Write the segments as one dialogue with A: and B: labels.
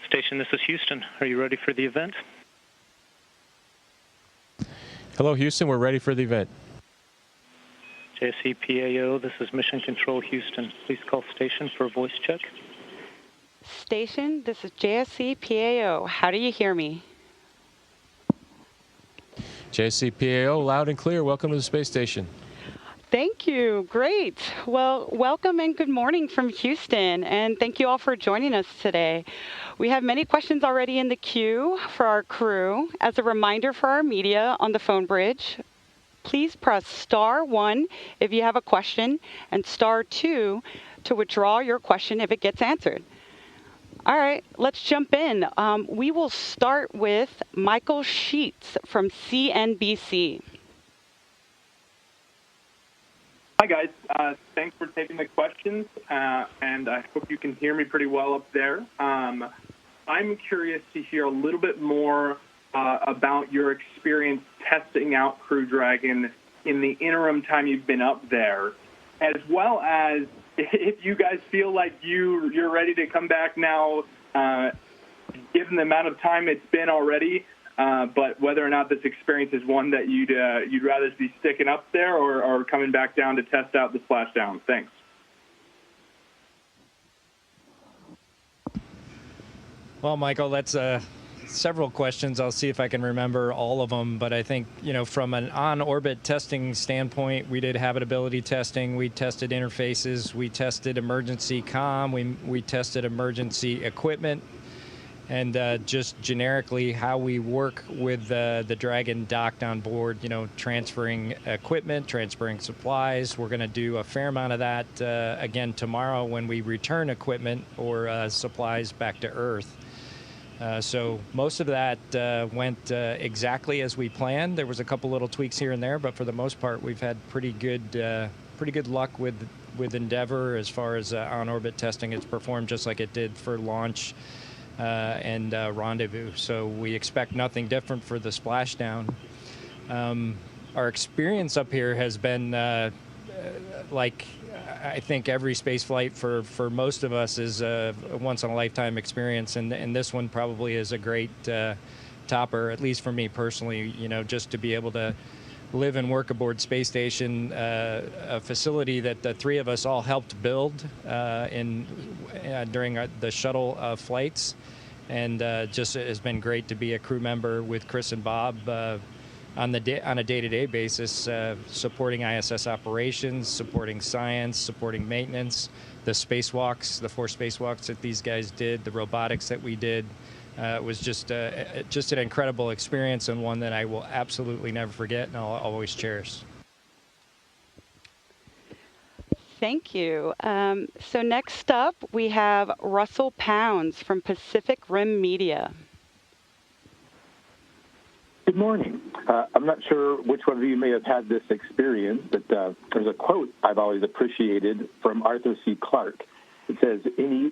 A: Station, this is Houston. Are you ready for the event?
B: Hello, Houston. We're ready for the event.
A: JSCPAO, this is Mission Control Houston. Please call station for a voice check.
C: Station, this is JSCPAO. How do you hear me?
B: JSCPAO, loud and clear. Welcome to the space station.
C: Thank you. Great. Well, welcome and good morning from Houston, and thank you all for joining us today. We have many questions already in the queue for our crew. As a reminder for our media on the phone bridge, please press *1 if you have a question and *2 to withdraw your question if it gets answered. All right, let's jump in. We will start with Michael Sheets from CNBC.
D: Hi, guys. Thanks for taking the questions, and I hope you can hear me pretty well up there. I'm curious to hear a little bit more about your experience testing out Crew Dragon in the interim time you've been up there, as well as if you guys feel like you're ready to come back now, given the amount of time it's been already. But whether or not this experience is one that you'd rather be sticking up there or coming back down to test out the splashdown. Thanks.
E: Well, Michael, that's several questions. I'll see if I can remember all of them. But I think, from an on-orbit testing standpoint, we did habitability testing. We tested interfaces. We tested emergency comm. We tested emergency equipment. And just generically how we work with the Dragon docked on board, transferring equipment, transferring supplies. We're going to do a fair amount of that again tomorrow when we return equipment or supplies back to Earth. So most of that went exactly as we planned. There was a couple little tweaks here and there, but for the most part, we've had pretty good luck with Endeavour as far as on-orbit testing. It's performed just like it did for launch and rendezvous. So we expect nothing different for the splashdown. Our experience up here has been like I think every space flight for most of us is a once-in-a-lifetime experience, and this one probably is a great topper, at least for me personally, just to be able to live and work aboard Space Station, a facility that the three of us all helped build during the shuttle flights. And just has been great to be a crew member with Chris and Bob on a day-to-day basis, supporting ISS operations, supporting science, supporting maintenance, the spacewalks, the 4 spacewalks that these guys did, the robotics that we did. It was just an incredible experience, and one that I will absolutely never forget and I'll always cherish.
C: Thank you. So next up, we have Russell Pounds from Pacific Rim Media.
F: Good morning. I'm not sure which one of you may have had this experience, but there's a quote I've always appreciated from Arthur C. Clarke. It says, "Any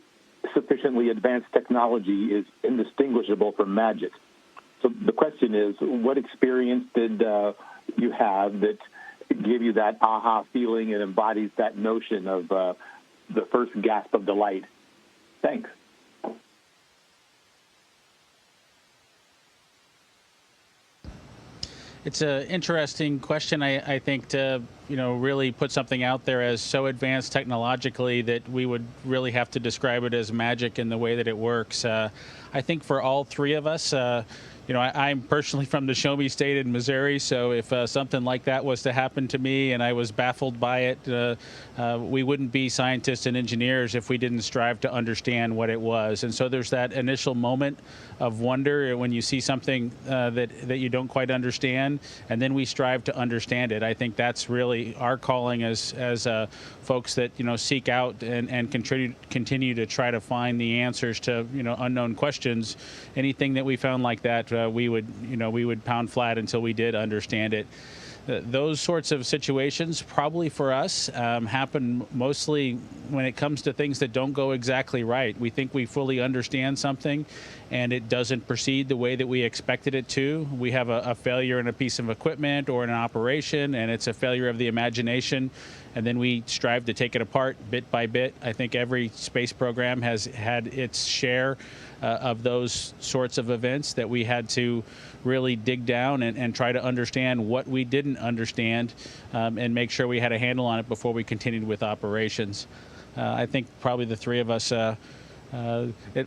F: sufficiently advanced technology is indistinguishable from magic." So the question is, what experience did you have that gave you that aha feeling and embodies that notion of the first gasp of delight? Thanks.
G: It's an interesting question, I think, to really put something out there as so advanced technologically that we would really have to describe it as magic in the way that it works. I think for all three of us, I'm personally from the Show Me State in Missouri, so if something like that was to happen to me and I was baffled by it, we wouldn't be scientists and engineers if we didn't strive to understand what it was. And so there's that initial moment of wonder when you see something that you don't quite understand, and then we strive to understand it. I think that's really our calling as folks that seek out and continue to try to find the answers to unknown questions. Anything that we found like that, we would pound flat until we did understand it. Those sorts of situations probably for us happen mostly when it comes to things that don't go exactly right. We think we fully understand something and it doesn't proceed the way that we expected it to. We have a failure in a piece of equipment or in an operation, and it's a failure of the imagination. and then we strive to take it apart bit by bit. I think every space program has had its share of those sorts of events that we had to really dig down and try to understand what we didn't understand, and make sure we had a handle on it before we continued with operations. I think probably the three of us, at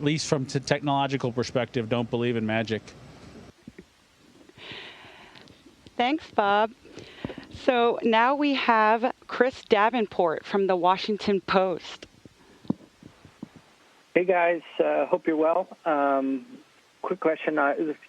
G: least from a technological perspective, don't believe in magic.
C: Thanks, Bob. So now we have Chris Davenport from the Washington Post.
H: Hey guys, hope you're well. Quick question.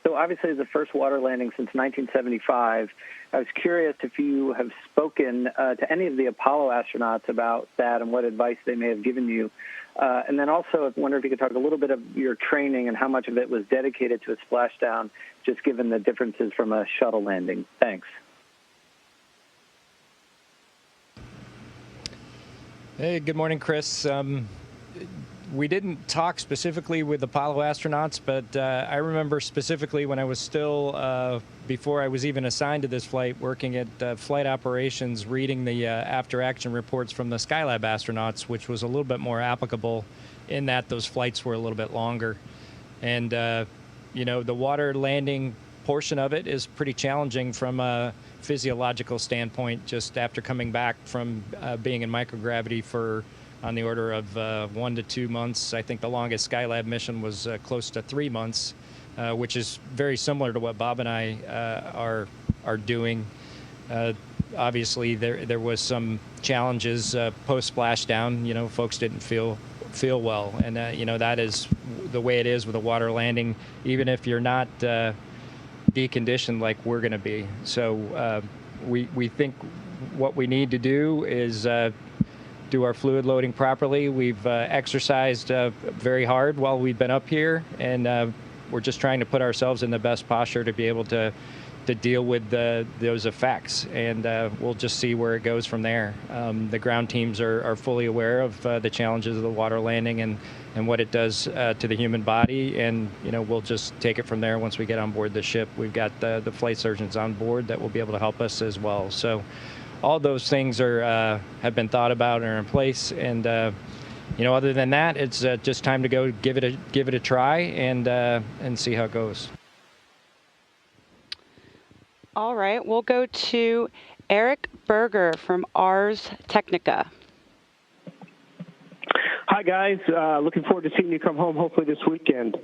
H: So obviously it's the first water landing since 1975. I was curious if you have spoken to any of the Apollo astronauts about that and what advice they may have given you. And then also, I wonder if you could talk a little bit of your training and how much of it was dedicated to a splashdown, just given the differences from a shuttle landing. Thanks.
E: Hey, good morning, Chris. We didn't talk specifically with Apollo astronauts, but I remember specifically when I was still, before I was even assigned to this flight, working at flight operations, reading the after-action reports from the Skylab astronauts, which was a little bit more applicable in that those flights were a little bit longer. And, you know, the water landing portion of it is pretty challenging from a physiological standpoint, just after coming back from being in microgravity for on the order of 1 to 2 months. I think the longest Skylab mission was close to 3 months, which is very similar to what Bob and I are doing. Obviously, there was some challenges post splashdown. You know, folks didn't feel well, and you know, that is the way it is with a water landing, even if you're not deconditioned like we're going to be. So we think what we need to do is do our fluid loading properly. We've exercised very hard while we've been up here, and we're just trying to put ourselves in the best posture to be able to deal with those effects, and we'll just see where it goes from there. The ground teams are fully aware of the challenges of the water landing and what it does to the human body, and you know, we'll just take it from there once we get on board the ship. We've got the flight surgeons on board that will be able to help us as well. So all those things are have been thought about and are in place, and you know, other than that, it's just time to go give it a try and see how it goes.
C: All right, we'll go to Eric Berger from Ars Technica.
I: Hi, guys. Looking forward to seeing you come home, hopefully this weekend.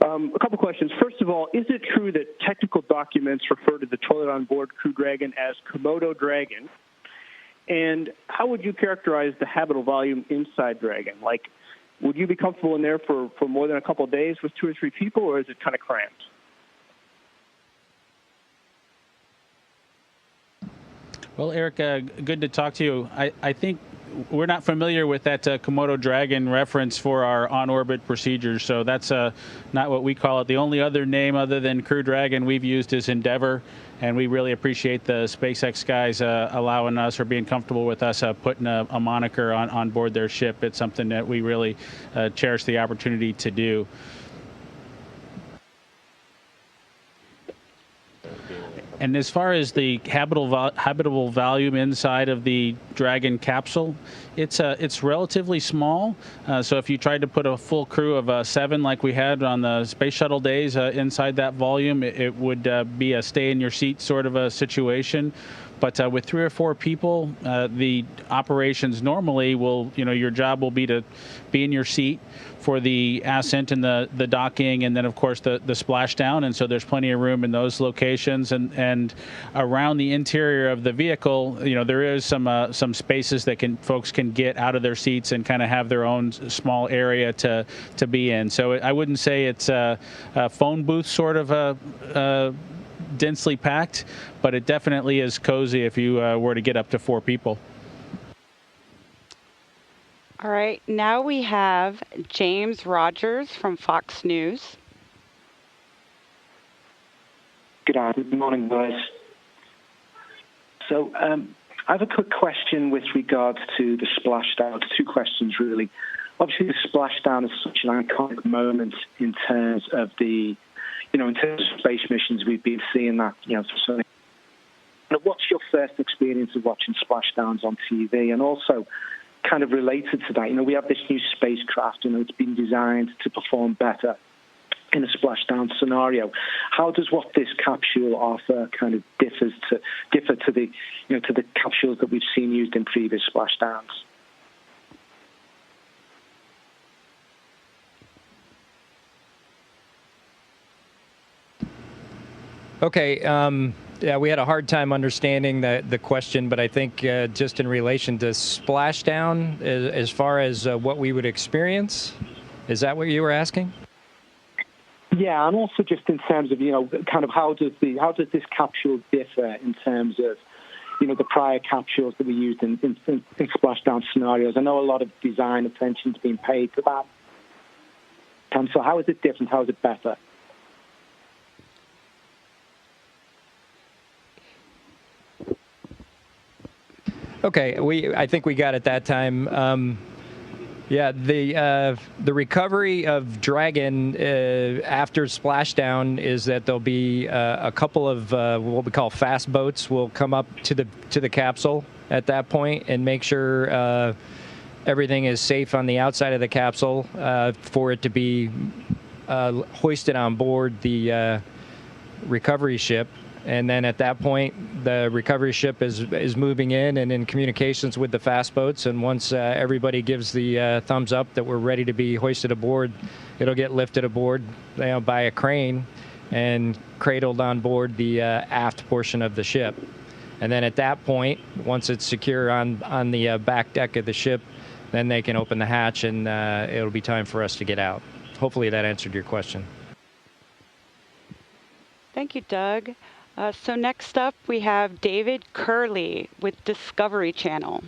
I: A couple questions. First of all, is it true that technical documents refer to the toilet on board Crew Dragon as Komodo Dragon? And how would you characterize the habitable volume inside Dragon? Like, would you be comfortable in there for more than a couple of days with 2 or 3 people, or is it kind of cramped?
G: Well, Eric, good to talk to you. I think we're not familiar with that Komodo Dragon reference for our on-orbit procedures, so that's not what we call it. The only other name other than Crew Dragon we've used is Endeavor, and we really appreciate the SpaceX guys allowing us or being comfortable with us putting a moniker on board their ship. It's something that we really cherish the opportunity to do. And as far as the habitable volume inside of the Dragon capsule, it's relatively small. So if you tried to put a full crew of 7 like we had on the space shuttle days inside that volume, it would be a stay in your seat sort of a situation. But with 3 or 4 people, the operations normally will, you know, your job will be to be in your seat for the ascent and the docking, and then of course the splashdown. And so there's plenty of room in those locations, and around the interior of the vehicle, you know, there is some spaces that folks can get out of their seats and kind of have their own small area to be in. So I wouldn't say it's a phone booth sort of a densely packed, but it definitely is cozy if you were to get up to 4 people.
C: All right, now we have James Rogers from Fox News.
J: Good morning, guys. So I have a quick question with regards to the splashdown. 2 questions, really. Obviously, the splashdown is such an iconic moment in terms of in terms of space missions we've been seeing that, you know, so what's your first experience of watching splashdowns on TV? And also, kind of related to that, we have this new spacecraft, it's been designed to perform better in a splashdown scenario. How does what this capsule offer kind of differ to the to the capsules that we've seen used in previous splashdowns?
E: Okay. Yeah, we had a hard time understanding the question, but I think just in relation to splashdown, as far as what we would experience, is that what you were asking?
J: Yeah, and also just in terms of kind of how does this capsule differ in terms of the prior capsules that we used in splashdown scenarios? I know a lot of design attention's been paid to that. So how is it different? How is it better?
E: Okay, I think we got it that time. Yeah, the recovery of Dragon after splashdown is that there'll be a couple of what we call fast boats will come up to the capsule at that point and make sure everything is safe on the outside of the capsule for it to be hoisted on board the recovery ship. And then at that point, the recovery ship is moving in and in communications with the fast boats. And once everybody gives the thumbs up that we're ready to be hoisted aboard, it'll get lifted aboard by a crane and cradled on board the aft portion of the ship. And then at that point, once it's secure on the back deck of the ship, then they can open the hatch and it'll be time for us to get out. Hopefully that answered your question.
C: Thank you, Doug. So next up, we have David Curley with Discovery Channel.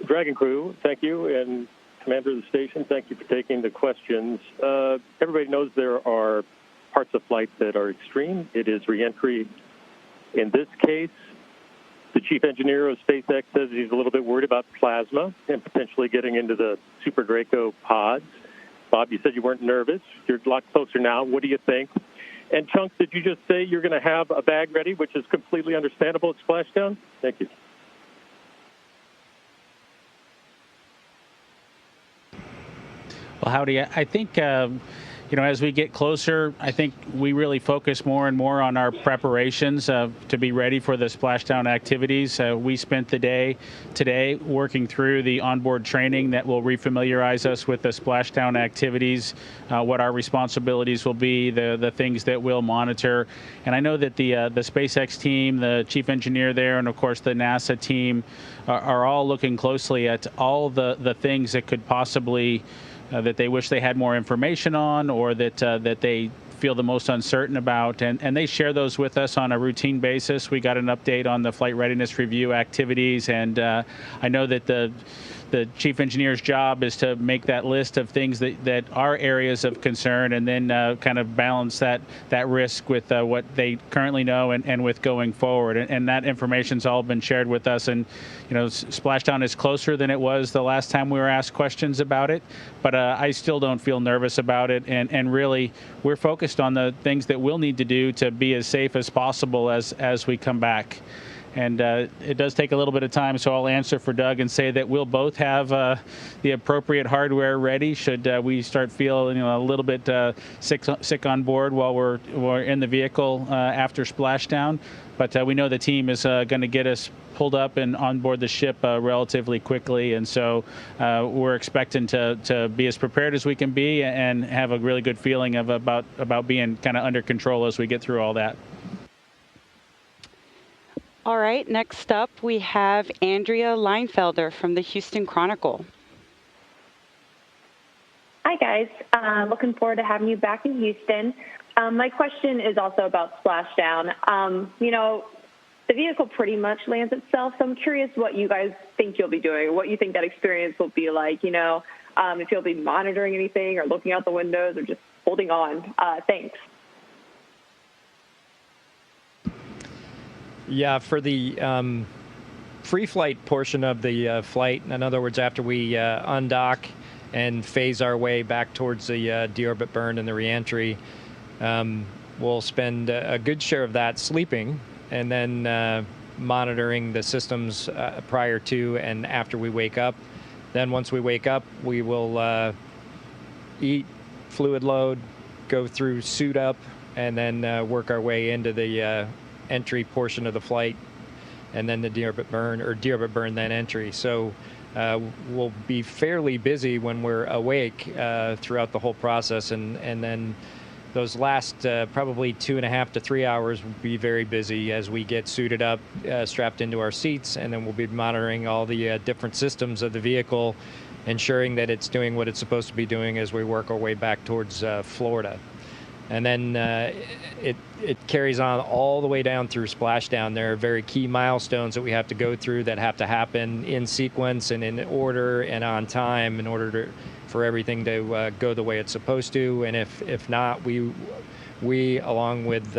K: Dragon crew, thank you, and commander of the station, thank you for taking the questions. Everybody knows there are parts of flight that are extreme. It is reentry. In this case, the chief engineer of SpaceX says he's a little bit worried about plasma and potentially getting into the Super Draco pods. Bob, you said you weren't nervous. You're a lot closer now. What do you think? And Chunks, did you just say you're going to have a bag ready, which is completely understandable at splashdown? Thank you.
G: Well, Howdy, I think, as we get closer, I think we really focus more and more on our preparations to be ready for the splashdown activities. We spent the day today working through the onboard training that will refamiliarize us with the splashdown activities, what our responsibilities will be, the things that we'll monitor. And I know that the SpaceX team, the chief engineer there, and of course the NASA team are all looking closely at all the things that could possibly that they wish they had more information on, or that they feel the most uncertain about, and they share those with us on a routine basis. We got an update on the flight readiness review activities, and I know that the chief engineer's job is to make that list of things that are areas of concern, and then kind of balance that risk with what they currently know and with going forward. And that information's all been shared with us. And splashdown is closer than it was the last time we were asked questions about it, but I still don't feel nervous about it. And really, we're focused on the things that we'll need to do to be as safe as possible as we come back. And it does take a little bit of time, so I'll answer for Doug and say that we'll both have the appropriate hardware ready should we start feeling a little bit sick on board while we're in the vehicle after splashdown. But we know the team is going to get us pulled up and on board the ship relatively quickly, and so we're expecting to be as prepared as we can be and have a really good feeling of about being kind of under control as we get through all that.
C: All right, next up we have Andrea Leinfelder from the Houston Chronicle.
L: Hi guys, looking forward to having you back in Houston. My question is also about splashdown. The vehicle pretty much lands itself, so I'm curious what you guys think you'll be doing, what you think that experience will be like, if you'll be monitoring anything or looking out the windows or just holding on. Thanks.
E: Yeah, for the free flight portion of the flight, in other words, after we undock and phase our way back towards the deorbit burn and the reentry, we'll spend a good share of that sleeping, and then monitoring the systems prior to and after we wake up. Then once we wake up, we will eat, fluid load, go through suit up, and then work our way into the entry portion of the flight, and then the deorbit burn, or deorbit burn then entry. So we'll be fairly busy when we're awake throughout the whole process, and then those last probably 2.5 to 3 hours will be very busy as we get suited up, strapped into our seats, and then we'll be monitoring all the different systems of the vehicle, ensuring that it's doing what it's supposed to be doing as we work our way back towards Florida. And then it carries on all the way down through splashdown. There are very key milestones that we have to go through that have to happen in sequence and in order and on time in order for everything to go the way it's supposed to. And if not, we along with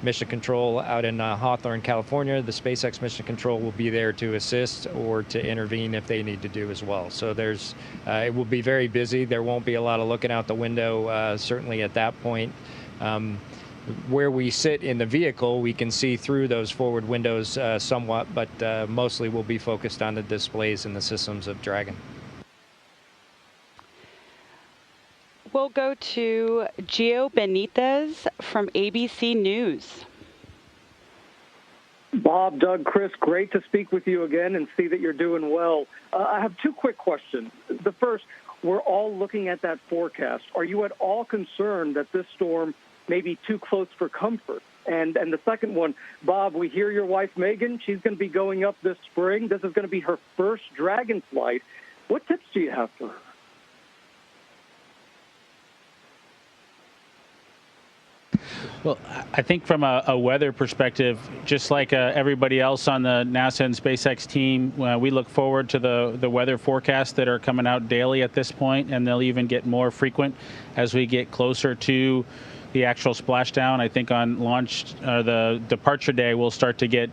E: Mission Control out in Hawthorne, California, the SpaceX Mission Control will be there to assist or to intervene if they need to do as well. So it will be very busy. There won't be a lot of looking out the window, certainly at that point. Where we sit in the vehicle, we can see through those forward windows somewhat, but mostly we'll be focused on the displays and the systems of Dragon.
C: We'll go to Gio Benitez from ABC News.
M: Bob, Doug, Chris, great to speak with you again and see that you're doing well. I have two quick questions. The first, we're all looking at that forecast. Are you at all concerned that this storm may be too close for comfort? And the second one, Bob, we hear your wife, Megan, she's going to be going up this spring. This is going to be her first Dragon flight. What tips do you have for her?
G: Well, I think from a weather perspective, just like everybody else on the NASA and SpaceX team, we look forward to the weather forecasts that are coming out daily at this point, and they'll even get more frequent as we get closer to the actual splashdown. I think on launch, the departure day, we'll start to get,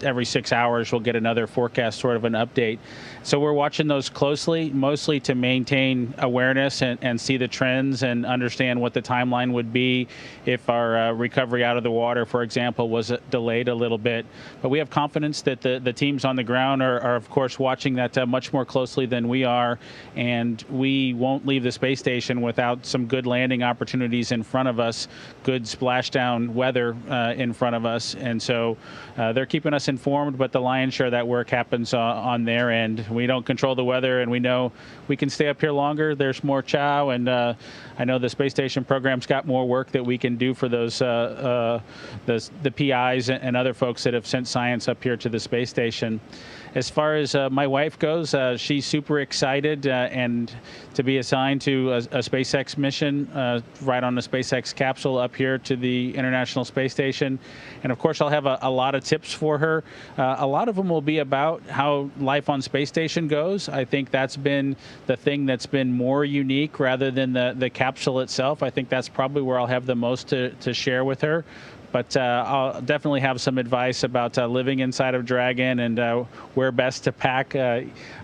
G: every 6 hours, we'll get another forecast, sort of an update. So we're watching those closely, mostly to maintain awareness and see the trends and understand what the timeline would be if our recovery out of the water, for example, was delayed a little bit. But we have confidence that the teams on the ground are of course, watching that much more closely than we are, and we won't leave the space station without some good landing opportunities in front of us, good splashdown weather in front of us. And so they're keeping us informed, but the lion's share of that work happens on their end. We don't control the weather, and we know we can stay up here longer. There's more chow, and I know the space station program's got more work that we can do for those the PIs and other folks that have sent science up here to the space station. As far as my wife goes, she's super excited and to be assigned to a SpaceX mission right on the SpaceX capsule up here to the International Space Station. And of course, I'll have a lot of tips for her. A lot of them will be about how life on space station goes. I think that's been the thing that's been more unique rather than the capsule itself. I think that's probably where I'll have the most to share with her. But I'll definitely have some advice about living inside of Dragon and where best to pack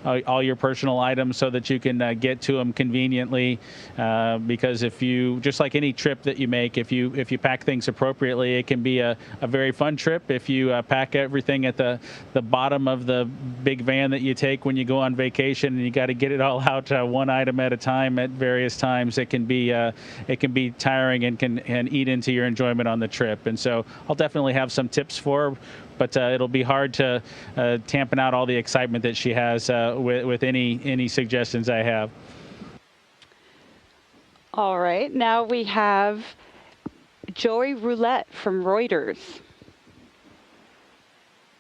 G: all your personal items so that you can get to them conveniently. Because if you, just like any trip that you make, if you pack things appropriately, it can be a very fun trip. If you pack everything at the bottom of the big van that you take when you go on vacation and you got to get it all out one item at a time at various times, it can be tiring and can eat into your enjoyment on the trip. And so I'll definitely have some tips for her, but it'll be hard to tampen out all the excitement that she has with any suggestions I have.
C: All right, now we have Joey Roulette from Reuters.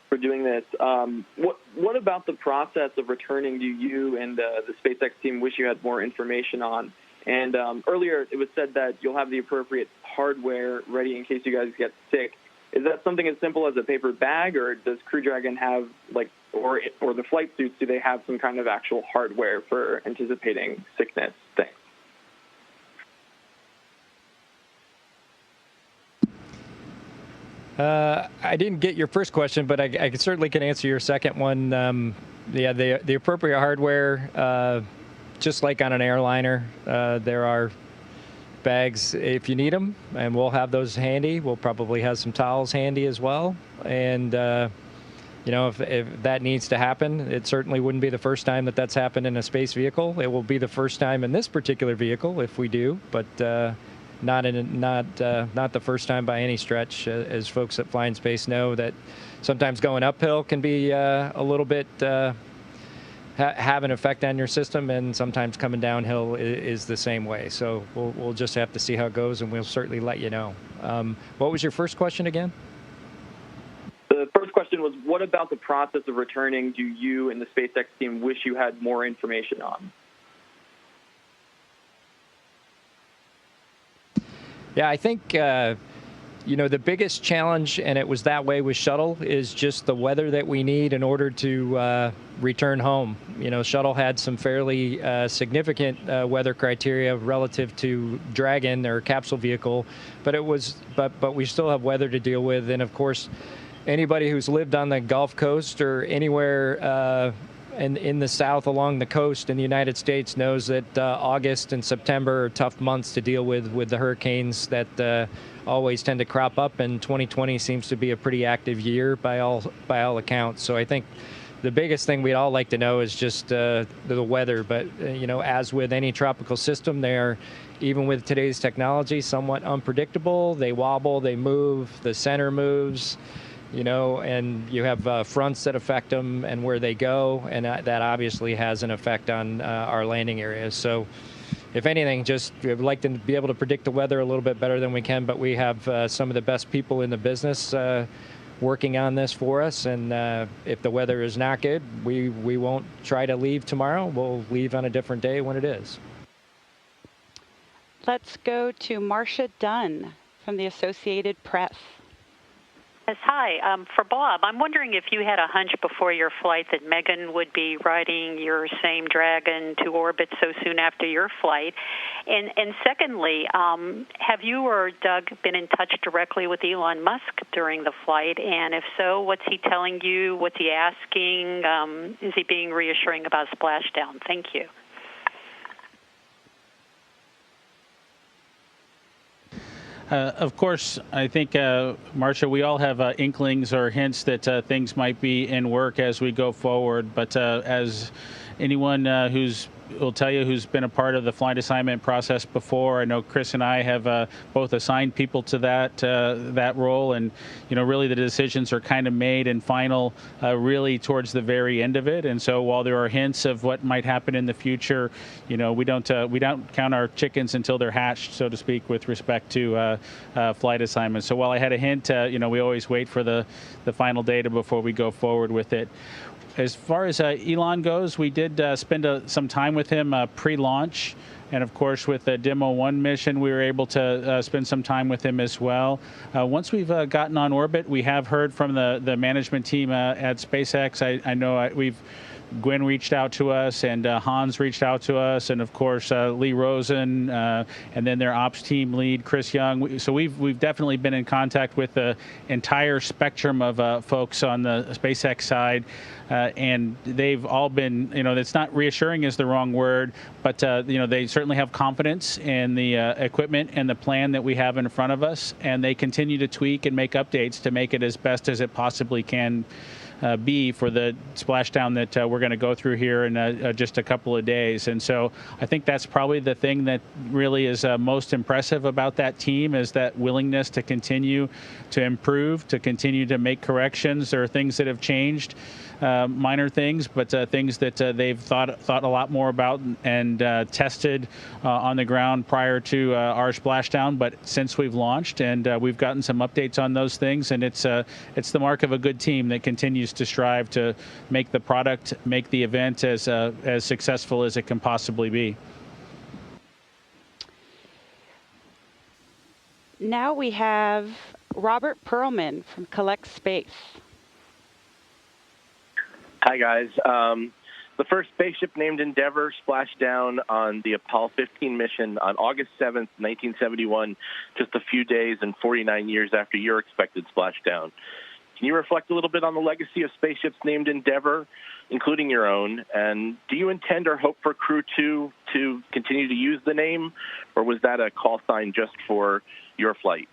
N: For doing this, what about the process of returning do you and the SpaceX team wish you had more information on? And earlier it was said that you'll have the appropriate hardware ready in case you guys get sick. Is that something as simple as a paper bag, or does Crew Dragon have, or the flight suits, do they have some kind of actual hardware for anticipating sickness? Thanks.
E: I didn't get your first question, but I certainly can answer your second one. Yeah, the appropriate hardware, just like on an airliner, there are bags if you need them, and we'll have those handy. We'll probably have some towels handy as well. And, if that needs to happen, it certainly wouldn't be the first time that that's happened in a space vehicle. It will be the first time in this particular vehicle if we do, but not the first time by any stretch. As folks that fly in space know, that sometimes going uphill can be a little bit have an effect on your system, and sometimes coming downhill is the same way. So we'll just have to see how it goes, and we'll certainly let you know. What was your first question again?
N: The first question was, what about the process of returning do you and the SpaceX team wish you had more information on?
E: Yeah, I think, the biggest challenge, and it was that way with shuttle, is just the weather that we need in order to return home. Shuttle had some fairly significant weather criteria relative to Dragon, or capsule vehicle, but we still have weather to deal with. And of course, anybody who's lived on the Gulf Coast or anywhere in the south along the coast in the United States knows that August and September are tough months to deal with the hurricanes that always tend to crop up, and 2020 seems to be a pretty active year by all accounts. So I think the biggest thing we'd all like to know is just the weather. But as with any tropical system, they're, even with today's technology, somewhat unpredictable. They wobble, they move, the center moves. And you have fronts that affect them and where they go, and that obviously has an effect on our landing areas. So if anything, we'd like to be able to predict the weather a little bit better than we can, but we have some of the best people in the business working on this for us, and if the weather is not good, we won't try to leave tomorrow. We'll leave on a different day when it is.
C: Let's go to Marcia Dunn from the Associated Press.
O: Yes, hi. For Bob, I'm wondering if you had a hunch before your flight that Megan would be riding your same Dragon to orbit so soon after your flight. And secondly, have you or Doug been in touch directly with Elon Musk during the flight? And if so, what's he telling you? What's he asking? Is he being reassuring about splashdown? Thank you.
G: Of course, I think, Marcia, we all have inklings or hints that things might be in work as we go forward. But as anyone will tell you who's been a part of the flight assignment process before, I know Chris and I have both assigned people to that role, and really the decisions are kind of made and final really towards the very end of it. And so while there are hints of what might happen in the future, we don't count our chickens until they're hatched, so to speak, with respect to flight assignments. So while I had a hint, we always wait for the final data before we go forward with it. As far as Elon goes, we did spend some time with him pre-launch. And of course, with the Demo 1 mission, we were able to spend some time with him as well. Once we've gotten on orbit, we have heard from the management team at SpaceX. I know Gwen reached out to us, and Hans reached out to us, and of course Lee Rosen, and then their ops team lead Chris Young. So we've definitely been in contact with the entire spectrum of folks on the SpaceX side, and they've all been, it's not reassuring is the wrong word, but they certainly have confidence in the equipment and the plan that we have in front of us, and they continue to tweak and make updates to make it as best as it possibly can be for the splashdown that we're going to go through here in just a couple of days. And so I think that's probably the thing that really is most impressive about that team, is that willingness to continue to improve, to continue to make corrections. There are things that have changed, minor things, but things that they've thought a lot more about and tested on the ground prior to our splashdown. But since we've launched, and we've gotten some updates on those things, and it's the mark of a good team that continues to strive to make the product, make the event as successful as it can possibly be.
C: Now we have Robert Perlman from Collect Space.
P: Hi, guys. The first spaceship named Endeavour splashed down on the Apollo 15 mission on August 7th, 1971, just a few days and 49 years after your expected splashdown. Can you reflect a little bit on the legacy of spaceships named Endeavour, including your own? And do you intend or hope for Crew 2 to continue continue to use the name, or was that a call sign just for your flight?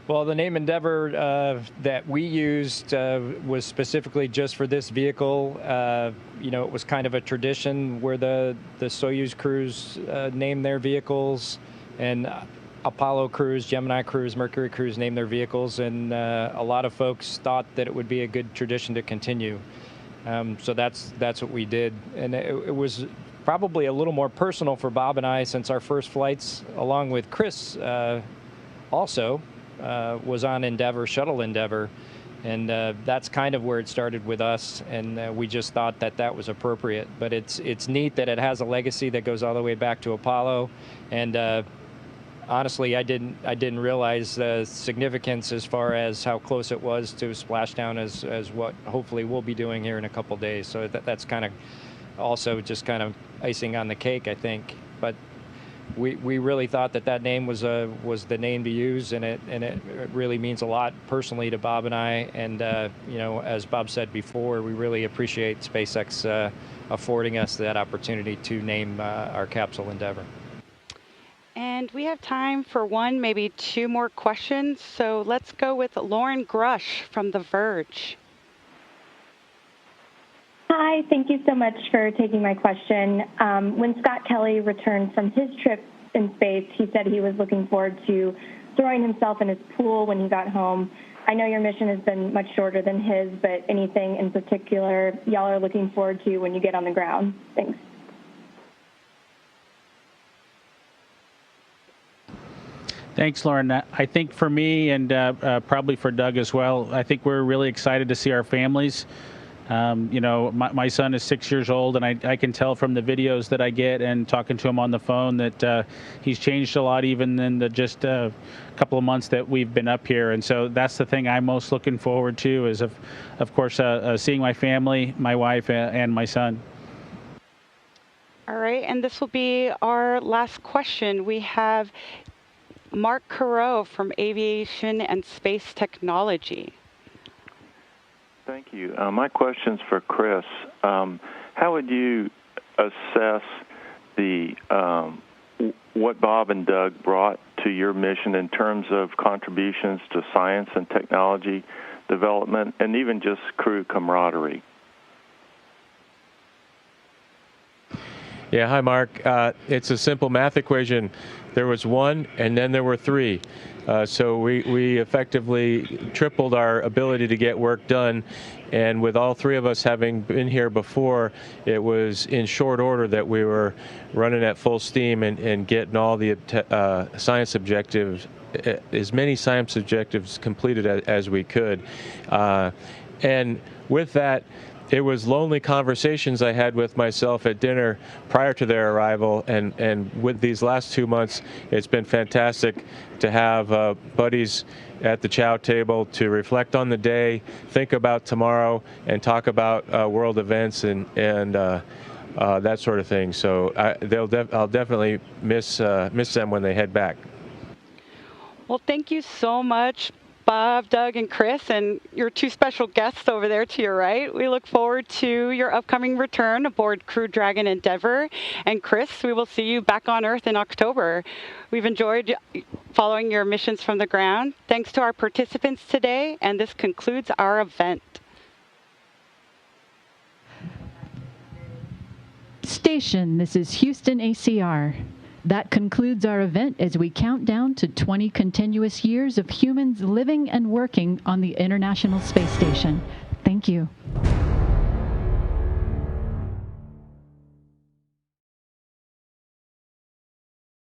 E: Well, the name Endeavour that we used was specifically just for this vehicle. It was kind of a tradition where the Soyuz crews named their vehicles, and Apollo crews, Gemini crews, Mercury crews named their vehicles, and a lot of folks thought that it would be a good tradition to continue. So that's what we did, and it was probably a little more personal for Bob and I, since our first flights, along with Chris, also. Was on Endeavour, Shuttle Endeavour, and that's kind of where it started with us, and we just thought that was appropriate. But it's neat that it has a legacy that goes all the way back to Apollo, and honestly, I didn't realize the significance as far as how close it was to splashdown as what hopefully we'll be doing here in a couple days. So that's kind of also just kind of icing on the cake, I think. But we really thought that name was the name to use, and it really means a lot personally to Bob and I. And as Bob said before, we really appreciate SpaceX affording us that opportunity to name our capsule Endeavour.
C: And we have time for one, maybe two more questions. So let's go with Lauren Grush from The Verge.
L: Hi, thank you so much for taking my question. When Scott Kelly returned from his trip in space, he said he was looking forward to throwing himself in his pool when he got home. I know your mission has been much shorter than his, but anything in particular y'all are looking forward to when you get on the ground? Thanks.
G: Thanks, Lauren. I think for me, and probably for Doug as well, I think we're really excited to see our families. My son is 6 years old, and I can tell from the videos that I get and talking to him on the phone that he's changed a lot even in the just a couple of months that we've been up here. And so that's the thing I'm most looking forward to is, of course, seeing my family, my wife, and my son.
C: All right, and this will be our last question. We have Mark Carreau from Aviation and Space Technology.
Q: Thank you. My question's for Chris. How would you assess what Bob and Doug brought to your mission in terms of contributions to science and technology development, and even just crew camaraderie?
B: Yeah, hi, Mark. It's a simple math equation. There was one, and then there were three. So we effectively tripled our ability to get work done. And with all three of us having been here before, it was in short order that we were running at full steam and getting all the science objectives, as many science objectives completed as we could. And with that, it was lonely conversations I had with myself at dinner prior to their arrival, and with these last 2 months, it's been fantastic to have buddies at the chow table to reflect on the day, think about tomorrow, and talk about world events and that sort of thing. So I'll definitely miss them when they head back.
C: Well, thank you so much, Bob, Doug, and Chris, and your two special guests over there to your right. We look forward to your upcoming return aboard Crew Dragon Endeavour. And Chris, we will see you back on Earth in October. We've enjoyed following your missions from the ground. Thanks to our participants today, and this concludes our event.
R: Station, this is Houston ACR. That concludes our event as we count down to 20 continuous years of humans living and working on the International Space Station. Thank you.